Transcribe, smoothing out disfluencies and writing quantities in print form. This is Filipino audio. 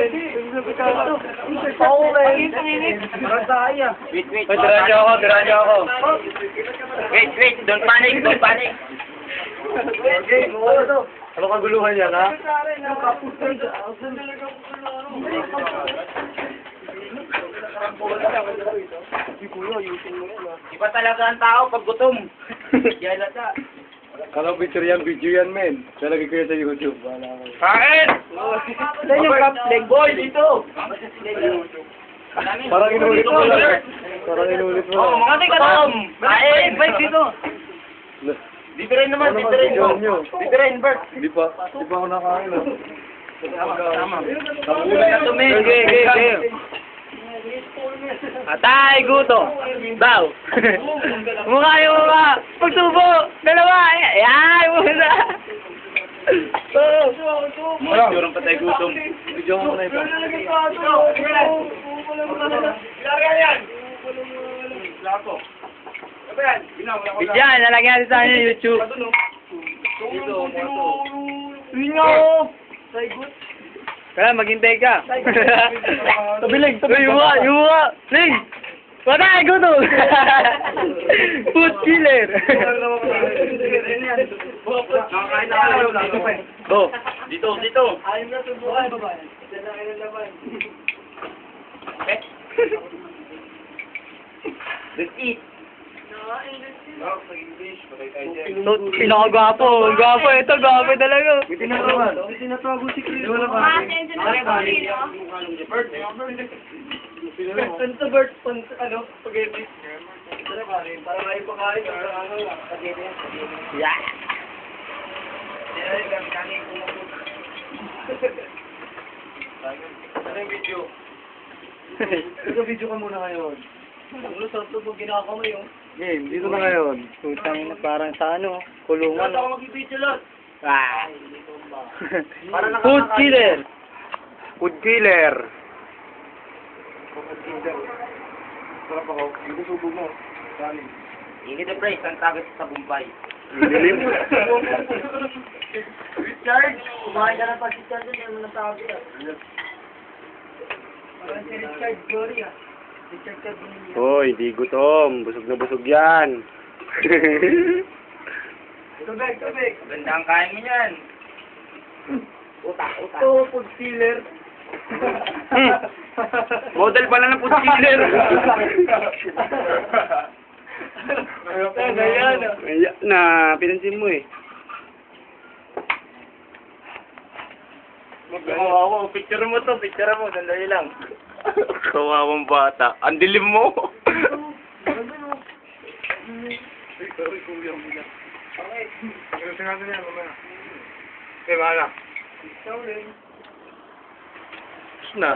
Wait, dira niyo ako. Wait, don't panic. Okay, ano kaguluhan yan, ha? Iba talaga ang tao pag gutom. Yan lata. Kalau video yan, men. Lalagay ko yan sa YouTube. Kain! Saan yung cup leg? Boy, dito! Parang inulit mo lang. Oh, mga tigatom! Kain! Bike dito! Dito rin naman, dito rin. Dito rin, Bert. Hindi pa ako nakain, ha? Tama. Tabulan na to, men. Okay. Atay, guto. Daw. Mukha yung mukha. Pagsubo. Dalawa. Ayan, muna. Sigurong patay gutom. Video mo na ito. Bidyan, nalagyan natin sa akin yung YouTube. Kaya maghintay ka. Tabilig. Yung mukha. Ling! Patay, guto! Food killer! Oh, dito. Okay. Let's eat. Pinakagwapo. Gwapo ito. Gwapo talaga. Tinatago si Chris. Wala pa. Bert, spaghetti. Para may pakain. Yeah. Ano yung video? Video ka muna ngayon. Game, dito na ngayon. Putang na parang sa ano, kulungan. Ah. Food killer. Sarap ako. Hindi subo mo. Kanin. Ini the price ang tagas sa Bombay. Dilim. Richard, kumain ka ng pasitan doon, yung mga tabi ah. Parang si Richard Gloria. Richard Gloria. Hoy, di gutom. Busog na busog yan. Tubig. Ganda ang kain mo yan. Utak. Ito, food killer. Model pala ng food killer. Ayan na, pinansin mo eh. Kawawa, picture mo, sandali lang. Kawawang bata. Ang dilim mo. Sorry, kuya mo na. Okay. Kasi natin yan, mamaya. Okay, bahala. Na.